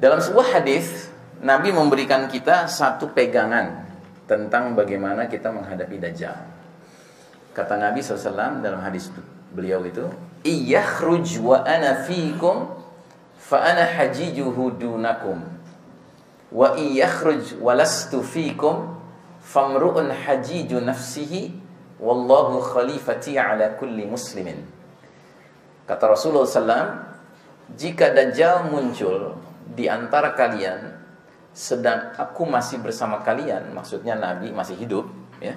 Dalam sebuah hadis, Nabi memberikan kita satu pegangan tentang bagaimana kita menghadapi Dajjal. Kata Nabi SAW dalam hadis beliau itu, "Iyakhruj wa ana fiikum fa ana hajijuhu dunakum. Wa iyakhruj wa lastu fiikum famru'un hajiju nafsihi wallahu khalifati ala kulli muslimin." Kata Rasulullah SAW, jika Dajjal muncul di antara kalian sedang aku masih bersama kalian, maksudnya Nabi masih hidup, ya,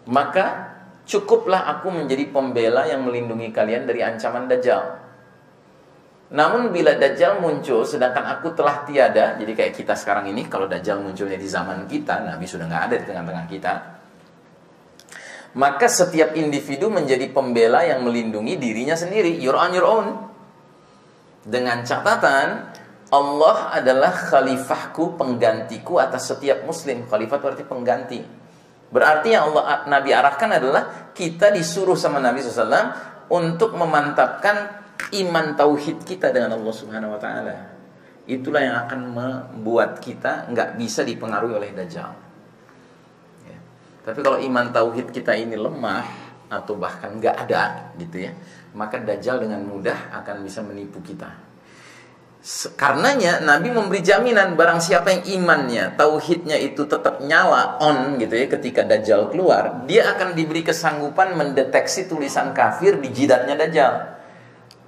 maka cukuplah aku menjadi pembela yang melindungi kalian dari ancaman Dajjal. Namun bila Dajjal muncul sedangkan aku telah tiada, jadi kayak kita sekarang ini, kalau Dajjal munculnya di zaman kita, Nabi sudah nggak ada di tengah-tengah kita, maka setiap individu menjadi pembela yang melindungi dirinya sendiri. You're on your own. Dengan catatan, Allah adalah khalifahku, penggantiku atas setiap muslim. Khalifah itu berarti pengganti. Berarti yang Nabi arahkan adalah kita disuruh sama Nabi SAW untuk memantapkan iman tauhid kita dengan Allah Subhanahu Wa Taala. Itulah yang akan membuat kita nggak bisa dipengaruhi oleh Dajjal. Ya. Tapi kalau iman tauhid kita ini lemah atau bahkan nggak ada, gitu ya, maka Dajjal dengan mudah akan bisa menipu kita. Karenanya Nabi memberi jaminan barang siapa yang imannya, tauhidnya itu tetap nyala, on gitu ya, ketika Dajjal keluar, dia akan diberi kesanggupan mendeteksi tulisan kafir di jidatnya Dajjal.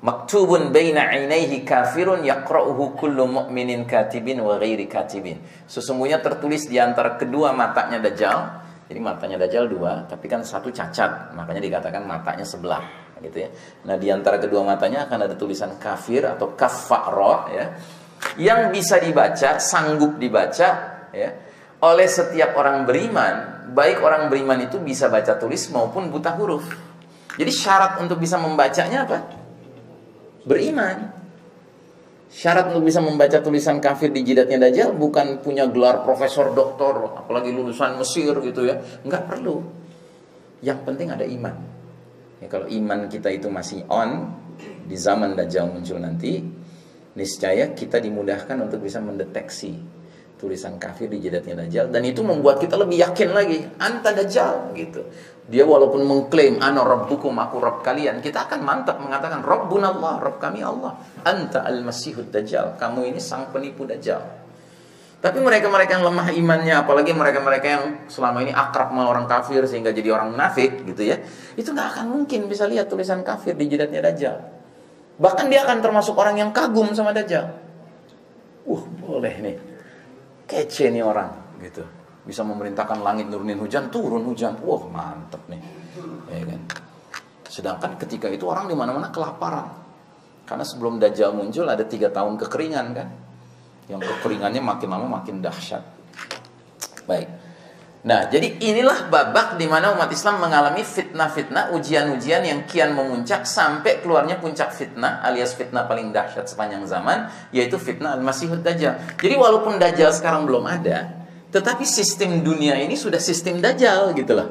Maktubun baina ainaihi kafirun yaqra'uhu kullu mu'minin katibin wa ghairi katibin. Sesungguhnya tertulis di antara kedua matanya Dajjal. Jadi matanya Dajjal dua, tapi kan satu cacat, makanya dikatakan matanya sebelah. Gitu ya. Nah, di antara kedua matanya akan ada tulisan kafir atau kafaro, ya, yang bisa dibaca, sanggup dibaca, ya, oleh setiap orang beriman. Baik orang beriman itu bisa baca tulis maupun buta huruf. Jadi syarat untuk bisa membacanya apa? Beriman. Syarat untuk bisa membaca tulisan kafir di jidatnya Dajjal bukan punya gelar profesor, doktor, apalagi lulusan Mesir gitu ya. Enggak perlu. Yang penting ada iman. Ya, kalau iman kita itu masih on di zaman Dajjal muncul nanti, niscaya kita dimudahkan untuk bisa mendeteksi tulisan kafir di jidatnya Dajjal, dan itu membuat kita lebih yakin lagi, anta Dajjal gitu. Dia walaupun mengklaim ana rabbukum, aku rabb kalian, kita akan mantap mengatakan rabbunallah, rabb kami Allah, anta al-masihud Dajjal, kamu ini sang penipu Dajjal. Tapi mereka-mereka yang lemah imannya, apalagi mereka-mereka yang selama ini akrab sama orang kafir sehingga jadi orang munafik gitu ya, itu nggak akan mungkin bisa lihat tulisan kafir di jidatnya Dajjal. Bahkan dia akan termasuk orang yang kagum sama Dajjal. Boleh nih, kece nih orang gitu, bisa memerintahkan langit nurunin hujan, turun hujan, mantep nih, ya kan. Sedangkan ketika itu orang di mana-mana kelaparan, karena sebelum Dajjal muncul ada 3 tahun kekeringan kan, yang kekeringannya makin lama makin dahsyat. Baik. Nah, jadi inilah babak di mana umat Islam mengalami fitnah-fitnah, ujian-ujian yang kian memuncak sampai keluarnya puncak fitnah, alias fitnah paling dahsyat sepanjang zaman, yaitu fitnah Al-Masihud Dajjal. Jadi walaupun Dajjal sekarang belum ada, tetapi sistem dunia ini sudah sistem Dajjal gitu loh.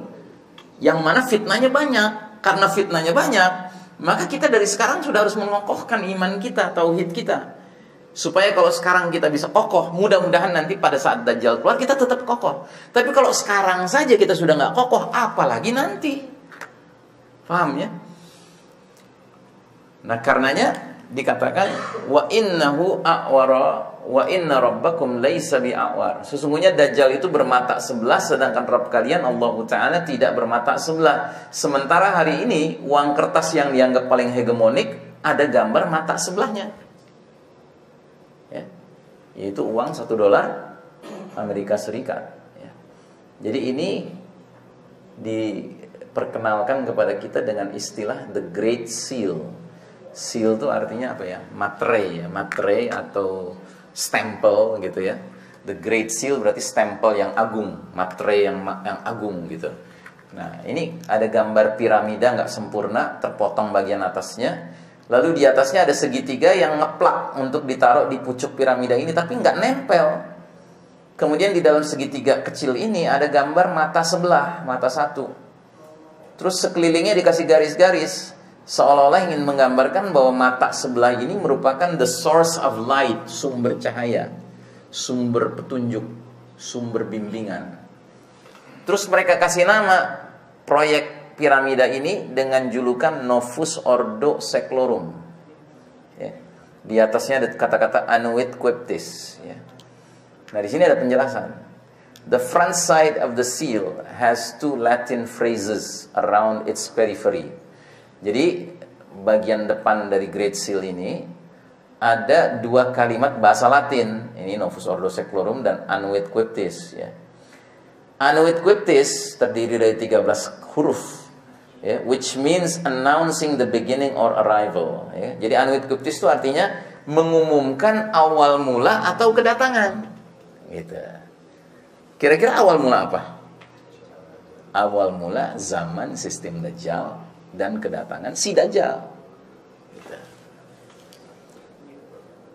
Yang mana fitnahnya banyak. Karena fitnahnya banyak, maka kita dari sekarang sudah harus mengokohkan iman kita, tauhid kita. Supaya kalau sekarang kita bisa kokoh, mudah-mudahan nanti pada saat Dajjal keluar kita tetap kokoh. Tapi kalau sekarang saja kita sudah nggak kokoh, apalagi nanti. Paham ya? Nah, karenanya dikatakan wa innahu a'wara wa inna rabbakum laisa bi'awar. Sesungguhnya Dajjal itu bermata sebelah, sedangkan Rabb kalian Allah Ta'ala tidak bermata sebelah. Sementara hari ini uang kertas yang dianggap paling hegemonik ada gambar mata sebelahnya, yaitu uang $1 Amerika Serikat, ya. Jadi ini diperkenalkan kepada kita dengan istilah The Great Seal. Seal itu artinya apa ya? Materai ya, materai atau stempel gitu ya. The Great Seal berarti stempel yang agung, materai yang agung gitu. Nah, ini ada gambar piramida nggak sempurna, terpotong bagian atasnya. Lalu di atasnya ada segitiga yang ngeplak untuk ditaruh di pucuk piramida ini, tapi nggak nempel. Kemudian di dalam segitiga kecil ini ada gambar mata sebelah, mata satu. Terus sekelilingnya dikasih garis-garis. seolah-olah ingin menggambarkan bahwa mata sebelah ini merupakan the source of light, sumber cahaya, sumber petunjuk, sumber bimbingan. Terus mereka kasih nama proyek piramida ini dengan julukan Novus Ordo Seclorum. Ya. Di atasnya ada kata-kata Annuit Quiptis. Ya. Nah, di sini ada penjelasan. The front side of the seal has two Latin phrases around its periphery. Jadi bagian depan dari Great Seal ini ada dua kalimat bahasa Latin. Ini Novus Ordo Seclorum dan Annuit Quiptis. Ya. Annuit Quiptis terdiri dari 13 huruf, ya, which means announcing the beginning or arrival. Ya. Jadi Annuit Quiptis itu artinya mengumumkan awal mula atau kedatangan. Gitu. Kira-kira awal mula apa? Awal mula zaman sistem Dajjal dan kedatangan si Dajjal. Gitu.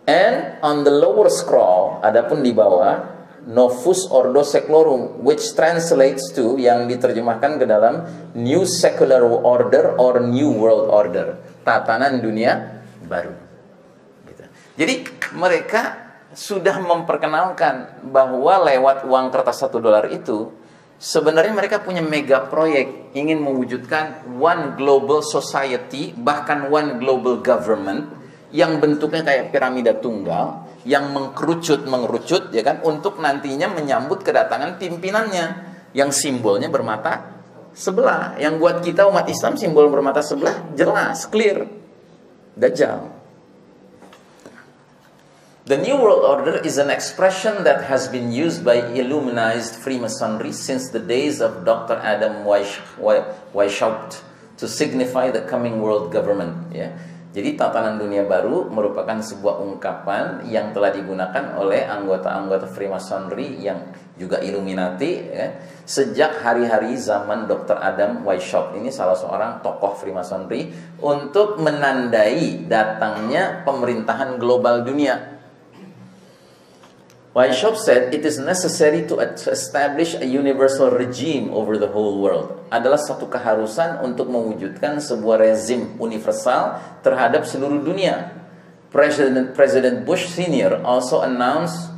And on the lower scroll, adapun di bawah, Novus Ordo Seclorum, which translates to, yang diterjemahkan ke dalam New Secular Order or New World Order, tatanan dunia baru. Gitu. Jadi mereka sudah memperkenalkan bahwa lewat uang kertas $1 itu sebenarnya mereka punya mega proyek, ingin mewujudkan one global society, bahkan one global government yang bentuknya kayak piramida tunggal, yang mengerucut ya kan, untuk nantinya menyambut kedatangan pimpinannya yang simbolnya bermata sebelah. Yang buat kita umat Islam simbol bermata sebelah jelas, clear, Dajjal. The New World Order is an expression that has been used by Illuminized Freemasonry since the days of Dr. Adam Weishaupt to signify the coming world government. Ya. Jadi tatanan dunia baru merupakan sebuah ungkapan yang telah digunakan oleh anggota-anggota Freemasonry yang juga Illuminati, ya, sejak hari-hari zaman Dr. Adam Weishaupt. Ini salah seorang tokoh Freemasonry untuk menandai datangnya pemerintahan global dunia. Weishaupt said it is necessary to establish a universal regime over the whole world. Adalah satu keharusan untuk mewujudkan sebuah rezim universal terhadap seluruh dunia. President Bush Senior also announced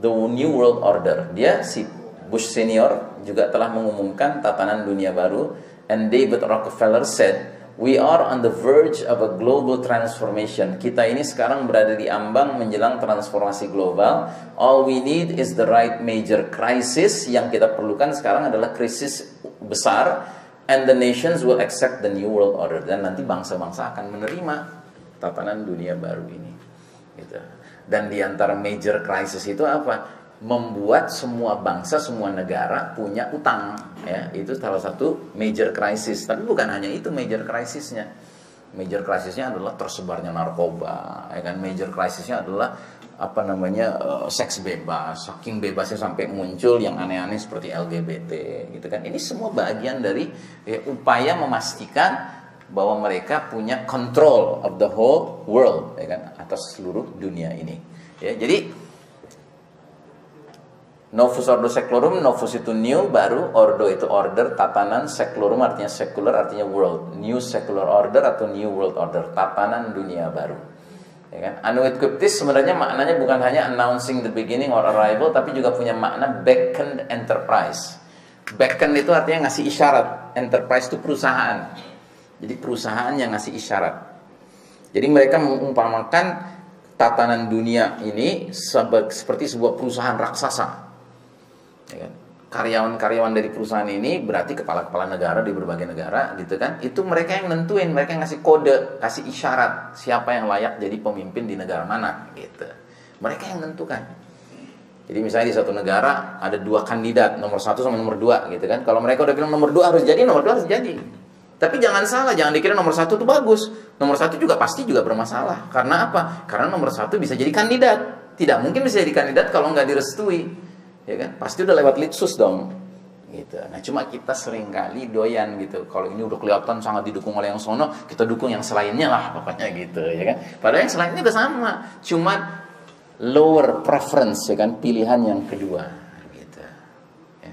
the New World Order. Dia, si Bush Senior, juga telah mengumumkan tatanan dunia baru. And David Rockefeller said, we are on the verge of a global transformation. Kita ini sekarang berada di ambang menjelang transformasi global. All we need is the right major crisis. Yang kita perlukan sekarang adalah krisis besar. And the nations will accept the new world order. Dan nanti bangsa-bangsa akan menerima tatanan dunia baru ini. Gitu. Dan di antara major crisis itu apa? Membuat semua bangsa, semua negara punya utang, ya, itu salah satu major crisis. Tapi bukan hanya itu major crisisnya. Major crisisnya adalah tersebarnya narkoba, ya kan? Major crisisnya adalah seks bebas, saking bebasnya sampai muncul yang aneh-aneh seperti LGBT, gitu kan? Ini semua bagian dari upaya memastikan bahwa mereka punya control of the whole world, ya kan, atas seluruh dunia ini. Ya, jadi Novus Ordo Seclorum, Novus itu new, baru, Ordo itu order, tatanan, Seclorum artinya secular, artinya world. New Secular Order atau New World Order, tatanan dunia baru. Ya kan? Annuit Quiptis sebenarnya maknanya bukan hanya announcing the beginning or arrival, tapi juga punya makna beckoned enterprise. Beckon itu artinya ngasih isyarat, enterprise itu perusahaan. Jadi perusahaan yang ngasih isyarat. Jadi mereka mengumpamakan tatanan dunia ini seperti sebuah perusahaan raksasa. Ya kan? Karyawan-karyawan dari perusahaan ini berarti kepala-kepala negara di berbagai negara, gitu kan? Itu mereka yang nentuin, mereka yang ngasih kode, kasih isyarat siapa yang layak jadi pemimpin di negara mana, gitu. Mereka yang menentukan. Jadi misalnya di satu negara ada dua kandidat, nomor 1 sama nomor 2, gitu kan? Kalau mereka udah bilang nomor 2 harus jadi, nomor 2 harus jadi. Tapi jangan salah, jangan dikira nomor 1 itu bagus. Nomor 1 juga pasti juga bermasalah. Karena apa? Karena nomor 1 bisa jadi kandidat. Tidak mungkin bisa jadi kandidat kalau nggak direstui. Ya kan, pasti udah lewat litsus dong, gitu. Nah cuma kita seringkali doyan gitu, kalau ini udah kelihatan sangat didukung oleh yang sono, kita dukung yang selainnya lah pokoknya, gitu, ya kan. Padahal yang selainnya udah sama, cuma lower preference, ya kan, pilihan yang kedua, gitu. Ya.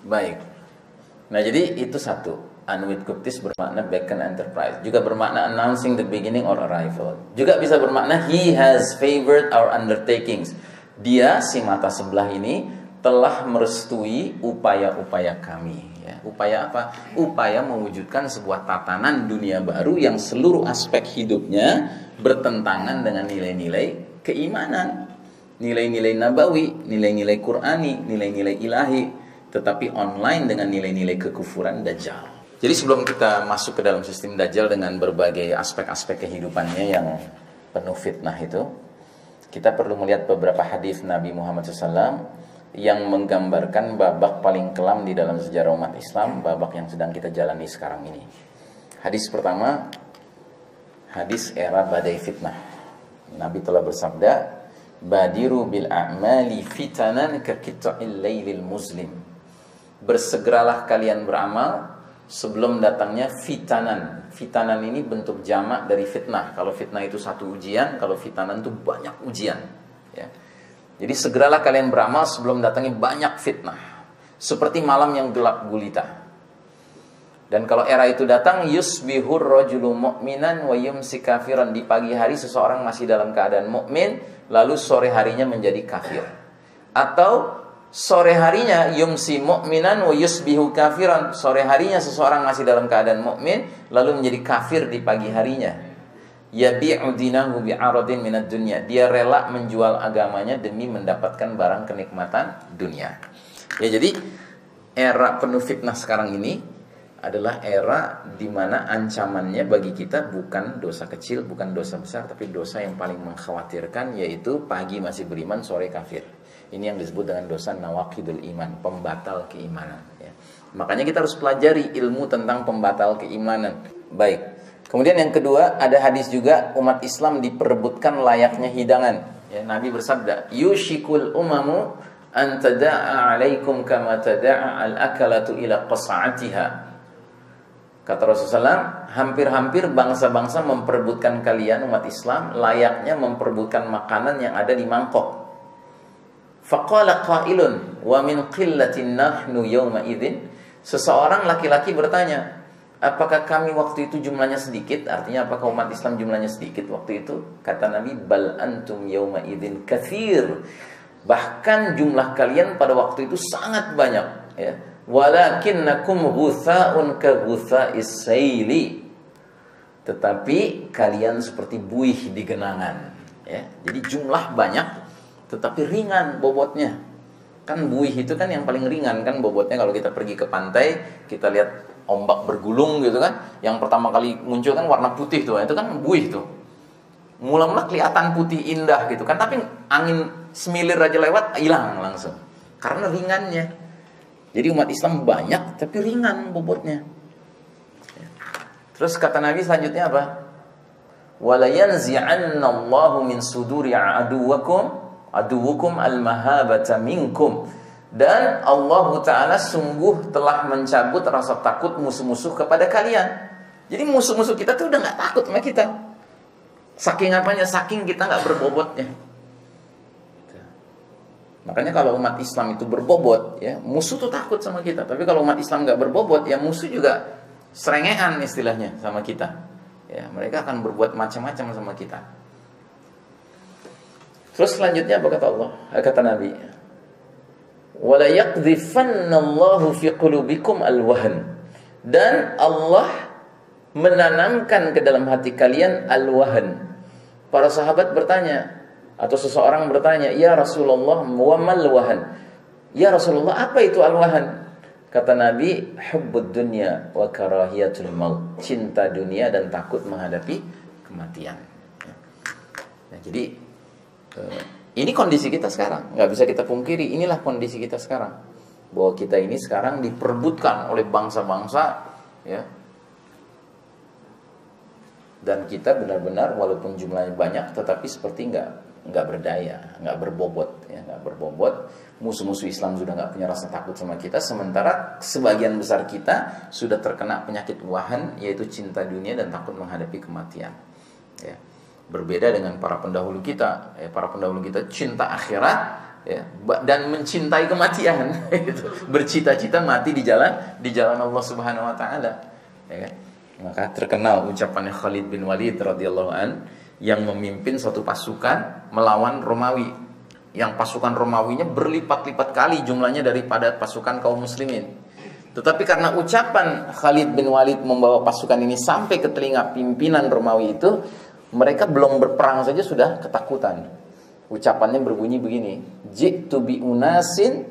Baik. Nah jadi itu satu. Anwit-kuptis bermakna beckon enterprise, juga bermakna announcing the beginning or arrival. Juga bisa bermakna he has favored our undertakings. Dia, si mata sebelah ini, telah merestui upaya-upaya kami. Ya, upaya apa? Upaya mewujudkan sebuah tatanan dunia baru yang seluruh aspek hidupnya bertentangan dengan nilai-nilai keimanan, nilai-nilai nabawi, nilai-nilai Qur'ani, nilai-nilai ilahi, tetapi online dengan nilai-nilai kekufuran Dajjal. Jadi sebelum kita masuk ke dalam sistem Dajjal dengan berbagai aspek-aspek kehidupannya yang penuh fitnah itu, kita perlu melihat beberapa hadis Nabi Muhammad SAW yang menggambarkan babak paling kelam di dalam sejarah umat Islam, babak yang sedang kita jalani sekarang ini. Hadis pertama, hadis era badai fitnah. Nabi telah bersabda, "Badiru bil a'mali fitanan ka qita'il lailil muslim." Bersegeralah kalian beramal sebelum datangnya fitanan. Fitanan ini bentuk jamak dari fitnah. Kalau fitnah itu satu ujian, kalau fitanan itu banyak ujian. Ya. Jadi segeralah kalian beramal sebelum datangnya banyak fitnah. Seperti malam yang gelap gulita. Dan kalau era itu datang, yusbihur rajulu mu'minan wa yumsi kafiran. Di pagi hari seseorang masih dalam keadaan mukmin, lalu sore harinya menjadi kafir. Atau sore harinya yumsi mu'minan wa yusbihu kafiran. Sore harinya seseorang masih dalam keadaan mukmin lalu menjadi kafir di pagi harinya. Yabi'u dinahu bi'aradin minad dunya. Dia rela menjual agamanya demi mendapatkan barang kenikmatan dunia. Ya, jadi era penuh fitnah sekarang ini adalah era di mana ancamannya bagi kita bukan dosa kecil, bukan dosa besar, tapi dosa yang paling mengkhawatirkan, yaitu pagi masih beriman, sore kafir. Ini yang disebut dengan dosa nawaqidul iman, pembatal keimanan. Ya. Makanya kita harus pelajari ilmu tentang pembatal keimanan. Baik. Kemudian yang kedua, ada hadis juga umat Islam diperebutkan layaknya hidangan. Ya, Nabi bersabda, "Yushikul umamu an tada'a 'alaikum kama tada'a al-akalatu ila qas'atiha." Kata Rasulullah, hampir-hampir bangsa-bangsa memperebutkan kalian umat Islam layaknya memperebutkan makanan yang ada di mangkok. Faqala qailun wa min qillatin nahnu yawma idzin. Seseorang laki-laki bertanya, apakah kami waktu itu jumlahnya sedikit? Artinya apakah umat Islam jumlahnya sedikit waktu itu? Kata Nabi, bal antum yawma idzin katsir. Bahkan jumlah kalian pada waktu itu sangat banyak, ya. Walakinnakum ghutha'un ka ghutha'is saili. Tetapi kalian seperti buih di genangan, ya. Jadi jumlah banyak tetapi ringan bobotnya. Kan buih itu kan yang paling ringan kan bobotnya. Kalau kita pergi ke pantai, kita lihat ombak bergulung gitu kan. Yang pertama kali muncul kan warna putih tuh, itu kan buih tuh. Mula-mula kelihatan putih indah gitu kan, tapi angin semilir aja lewat hilang langsung. Karena ringannya. Jadi umat Islam banyak tapi ringan bobotnya. Terus kata Nabi selanjutnya apa? Wala yanzi'annallahu min suduri aduwukum al-mahabata minkum. Dan Allah Ta'ala sungguh telah mencabut rasa takut musuh-musuh kepada kalian. Jadi musuh-musuh kita tuh udah gak takut sama kita. Saking apanya? Saking kita gak berbobotnya. Makanya kalau umat Islam itu berbobot, ya musuh tuh takut sama kita. Tapi kalau umat Islam gak berbobot, ya musuh juga serengean istilahnya sama kita. Ya, mereka akan berbuat macam-macam sama kita. Terus selanjutnya apa kata Allah? Kata Nabi, wala yaqdhifannallahu fi qulubikum alwahn. Dan Allah menanamkan ke dalam hati kalian alwahn. Para sahabat bertanya, atau seseorang bertanya, ya Rasulullah, wa mal wahan? Ya Rasulullah, apa itu al-wahan? Kata Nabi, hubbud dunya wa karahiyatul maut. Cinta dunia dan takut menghadapi kematian. Nah, jadi ini kondisi kita sekarang, nggak bisa kita pungkiri. Inilah kondisi kita sekarang, bahwa kita ini sekarang diperebutkan oleh bangsa-bangsa, ya. Dan kita benar-benar walaupun jumlahnya banyak, tetapi seperti nggak berdaya, nggak berbobot, ya, nggak berbobot. Musuh-musuh Islam sudah nggak punya rasa takut sama kita, sementara sebagian besar kita sudah terkena penyakit wahan, yaitu cinta dunia dan takut menghadapi kematian. Ya. Berbeda dengan para pendahulu kita, ya, para pendahulu kita cinta akhirat, ya, dan mencintai kematian, gitu. Bercita-cita mati di jalan Allah Subhanahu Wa Taala. ya kan? Maka terkenal ucapannya Khalid bin Walid radhiyallahu an yang memimpin suatu pasukan melawan Romawi, yang pasukan Romawinya berlipat-lipat kali jumlahnya daripada pasukan kaum muslimin. Tetapi karena ucapan Khalid bin Walid membawa pasukan ini sampai ke telinga pimpinan Romawi itu, mereka belum berperang saja sudah ketakutan. Ucapannya berbunyi begini, ji'tu bi unasin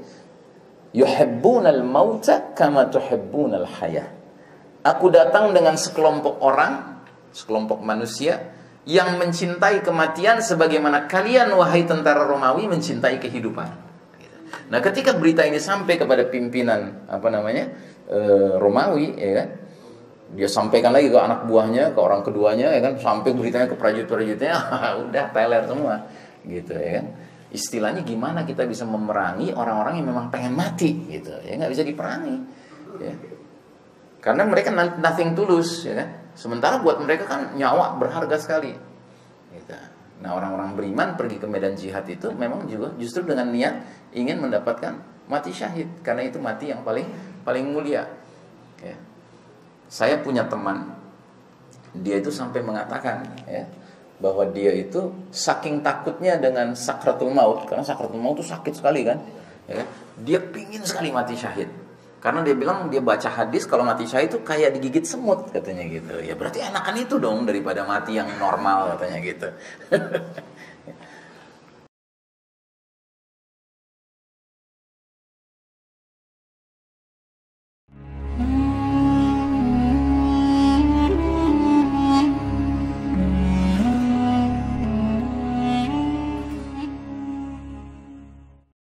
yuhibbunal mauta kama tuhibbunal hayah. Aku datang dengan sekelompok orang, sekelompok manusia yang mencintai kematian sebagaimana kalian wahai tentara Romawi mencintai kehidupan. Nah, ketika berita ini sampai kepada pimpinan Romawi, ya kan, dia sampaikan lagi ke anak buahnya, ke orang keduanya, ya kan, sampai beritanya ke prajurit-prajuritnya, udah teler semua, gitu, ya kan. Istilahnya gimana kita bisa memerangi orang-orang yang memang pengen mati, gitu, ya nggak bisa diperangi, ya. Karena mereka nothing tulus, ya kan. Sementara buat mereka kan nyawa berharga sekali, gitu. Nah, orang-orang beriman pergi ke medan jihad itu memang juga justru dengan niat ingin mendapatkan mati syahid, karena itu mati yang paling mulia, ya. Saya punya teman, dia itu sampai mengatakan, ya, bahwa dia itu saking takutnya dengan sakratul maut, karena sakratul maut itu sakit sekali kan, ya, dia pingin sekali mati syahid, karena dia bilang dia baca hadis kalau mati syahid itu kayak digigit semut katanya gitu. Ya berarti enakan itu dong daripada mati yang normal katanya gitu.